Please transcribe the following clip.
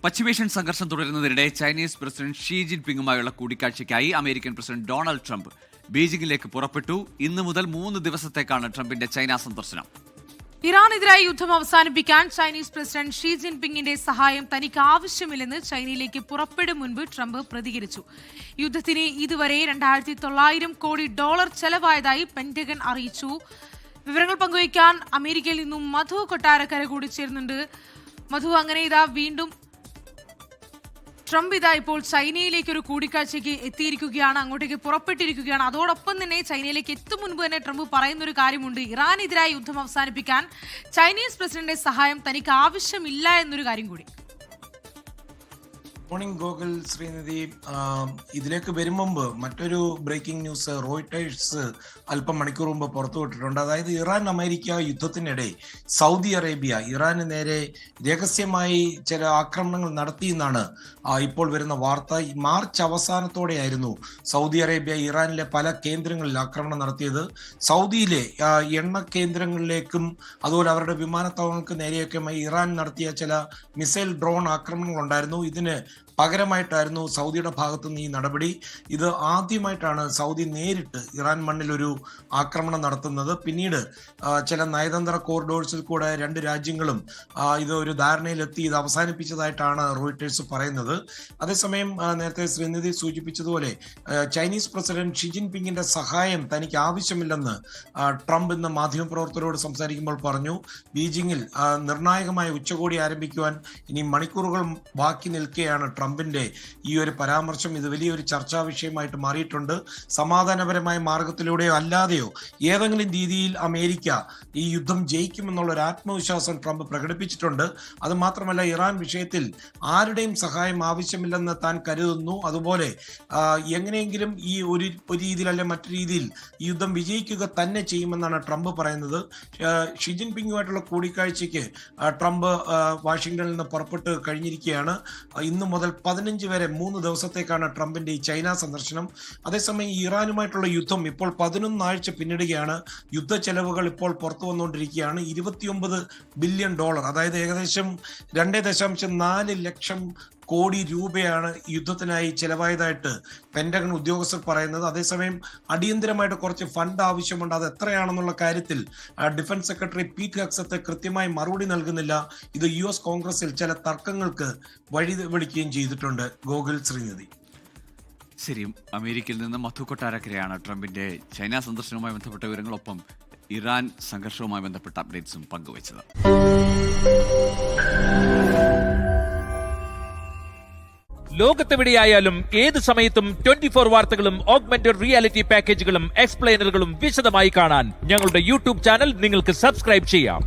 പശ്ചിമേഷ്യൻ സംഘർഷം തുടരുന്നതിനിടെ ചൈനീസ് പ്രസിഡന്റ് ഷീ ജിൻപിങ്ങുമായുള്ള കൂടിക്കാഴ്ചയ്ക്കായി അമേരിക്കൻ പ്രസിഡന്റ് ഡൊണാൾഡ് ട്രംപ് ബീജിംഗിലേക്ക് പുറപ്പെട്ടു. ഇന്ന് മുതൽ 3 ദിവസത്തേക്കാണ് ട്രംപിന്റെ ചൈന സന്ദർശനം. ഇറാനെതിരായ യുദ്ധം അവസാനിപ്പിക്കാൻ ചൈനീസ് പ്രസിഡന്റ് ഷീ ജിൻപിങ്ങിന്റെ സഹായം തനിക്ക് ആവശ്യമില്ലെന്ന് ചൈനയിലേക്ക് പുറപ്പെടും മുൻപ് ട്രംപ് പ്രതികരിച്ചു. യുദ്ധത്തിന് ഇതുവരെ $2,900 കോടി ചെലവായതായി പെന്റഗൺ അറിയിച്ചു. വിവരങ്ങൾ പങ്കുവയ്ക്കാൻ അമേരിക്കയിൽ നിന്നും മധു കൊട്ടാരക്കര കൂടി ചേരുന്നുണ്ട്. മധു, അങ്ങനെ വീണ്ടും ട്രംപ് ഇപ്പോൾ ചൈനയിലേക്ക് ഒരു കൂടിക്കാഴ്ചയ്ക്ക് എത്തിയിരിക്കുകയാണ്, അങ്ങോട്ടേക്ക് പുറപ്പെട്ടിരിക്കുകയാണ്. അതോടൊപ്പം തന്നെ ചൈനയിലേക്ക് എത്തും മുൻപ് തന്നെ ട്രംപ് പറയുന്ന ഒരു കാര്യമുണ്ട്. ഇറാനെതിരായ യുദ്ധം അവസാനിപ്പിക്കാൻ ചൈനീസ് പ്രസിഡന്റിന്റെ സഹായം തനിക്ക് ആവശ്യമില്ല എന്നൊരു കാര്യം കൂടി. മോർണിംഗ് ഗോകുൽ, ശ്രീനിധി. ഇതിലേക്ക് വരും മുമ്പ് മറ്റൊരു ബ്രേക്കിംഗ് ന്യൂസ് റോയിട്ടേഴ്സ് അല്പം മണിക്കൂർ മുമ്പ് പുറത്തുവിട്ടിട്ടുണ്ട്. അതായത് ഇറാൻ അമേരിക്ക യുദ്ധത്തിനിടെ സൗദി അറേബ്യ ഇറാന് നേരെ രഹസ്യമായി ചില ആക്രമണങ്ങൾ നടത്തിയെന്നാണ് ഇപ്പോൾ വരുന്ന വാർത്ത. മാർച്ച് അവസാനത്തോടെയായിരുന്നു സൗദി അറേബ്യ ഇറാനിലെ പല കേന്ദ്രങ്ങളിൽ ആക്രമണം നടത്തിയത്. സൗദിയിലെ എണ്ണ കേന്ദ്രങ്ങളിലേക്കും അതുപോലെ അവരുടെ വിമാനത്താവളങ്ങൾക്ക് നേരെയൊക്കെ ഇറാൻ നടത്തിയ ചില മിസൈൽ ഡ്രോൺ ആക്രമണങ്ങൾ ഉണ്ടായിരുന്നു. ഇതിന് പകരമായിട്ടായിരുന്നു സൗദിയുടെ ഭാഗത്തു നിന്ന് ഈ നടപടി. ഇത് ആദ്യമായിട്ടാണ് സൗദി നേരിട്ട് ഇറാൻ മണ്ണിൽ ഒരു ആക്രമണം നടത്തുന്നത്. പിന്നീട് ചില നയതന്ത്ര കോറിഡോഴ്സിൽ കൂടെ രണ്ട് രാജ്യങ്ങളും ഇത് ഒരു ധാരണയിലെത്തി ഇത് അവസാനിപ്പിച്ചതായിട്ടാണ് റോയിട്ടേഴ്സ് പറയുന്നത്. അതേസമയം നേരത്തെ ശ്രീനിധി സൂചിപ്പിച്ചതുപോലെ ചൈനീസ് പ്രസിഡന്റ് ഷി ജിൻപിങ്ങിന്റെ സഹായം തനിക്ക് ആവശ്യമില്ലെന്ന് ട്രംപ് ഇന്ന് മാധ്യമപ്രവർത്തകരോട് സംസാരിക്കുമ്പോൾ പറഞ്ഞു. ബീജിംഗിൽ നിർണായകമായ ഉച്ചകോടി ആരംഭിക്കുവാൻ ഇനി മണിക്കൂറുകൾ ബാക്കി നിൽക്കെയാണ് ട്രംപിന്റെ ഈ ഒരു പരാമർശം. ഇത് വലിയൊരു ചർച്ചാ വിഷയമായിട്ട് മാറിയിട്ടുണ്ട്. സമാധാനപരമായ മാർഗത്തിലൂടെയോ അല്ലാതെയോ ഏതെങ്കിലും രീതിയിൽ അമേരിക്ക ഈ യുദ്ധം ജയിക്കുമെന്നുള്ള ഒരു ആത്മവിശ്വാസം ട്രംപ് പ്രകടിപ്പിച്ചിട്ടുണ്ട്. അത് മാത്രമല്ല, ഇറാൻ വിഷയത്തിൽ ആരുടെയും സഹായം ആവശ്യമില്ലെന്ന് താൻ കരുതുന്നു. അതുപോലെ എങ്ങനെയെങ്കിലും ഈ ഒരു രീതിയിൽ അല്ലെ മറ്റു രീതിയിൽ ഈ യുദ്ധം വിജയിക്കുക തന്നെ ചെയ്യുമെന്നാണ് ട്രംപ് പറയുന്നത്. ഷി ജിൻപിങ്ങുമായിട്ടുള്ള കൂടിക്കാഴ്ചയ്ക്ക് ട്രംപ് വാഷിംഗ്ടണിൽ നിന്ന് പുറപ്പെട്ട് കഴിഞ്ഞിരിക്കുകയാണ്. ഇന്ന് മുതൽ 15 വരെ 3 ദിവസത്തേക്കാണ് ട്രംപിന്റെ ഈ ചൈന സന്ദർശനം. അതേസമയം ഇറാനുമായിട്ടുള്ള യുദ്ധം ഇപ്പോൾ 11 ആഴ്ച പിന്നിടുകയാണ്. യുദ്ധ ചെലവുകൾ ഇപ്പോൾ പുറത്തു വന്നുകൊണ്ടിരിക്കുകയാണ്. $29 ബില്യൺ, അതായത് ഏകദേശം 2.4 ലക്ഷം കോടി രൂപയാണ് യുദ്ധത്തിനായി ചെലവായതായിട്ട് പെന്റഗൺ ഉദ്യോഗസ്ഥർ പറയുന്നത്. അതേസമയം അടിയന്തരമായിട്ട് കുറച്ച് ഫണ്ട് ആവശ്യമുണ്ട്. അത് എത്രയാണെന്നുള്ള കാര്യത്തിൽ ഡിഫൻസ് സെക്രട്ടറി പീറ്റ് ഹെക്സത്ത് കൃത്യമായി മറുപടി നൽകുന്നില്ല. ഇത് US കോൺഗ്രസിൽ ചില തർക്കങ്ങൾക്ക് വഴിവെളിക്കുകയും ചെയ്തിട്ടുണ്ട്. ഗോകുൽ, ശ്രീനിധി. ശരി, അമേരിക്കയിൽ നിന്ന് മധു കൊട്ടാരക്കരയാണ് ട്രംപിന്റെ ചൈന സന്ദർശനവുമായി ബന്ധപ്പെട്ട വിവരങ്ങളൊപ്പം ഇറാൻ സംഘർഷവുമായി ബന്ധപ്പെട്ട അപ്ഡേറ്റ്സും പങ്കുവച്ചത്. ലോകത്തെവിടെയായാലും ഏത് സമയത്തും 24 വാർത്തകളും ഓഗ്മെന്റഡ് റിയാലിറ്റി പാക്കേജുകളും എക്സ്പ്ലെയിനറുകളും വിശദമായി കാണാൻ ഞങ്ങളുടെ YouTube ചാനൽ നിങ്ങൾക്ക് സബ്സ്ക്രൈബ് ചെയ്യാം.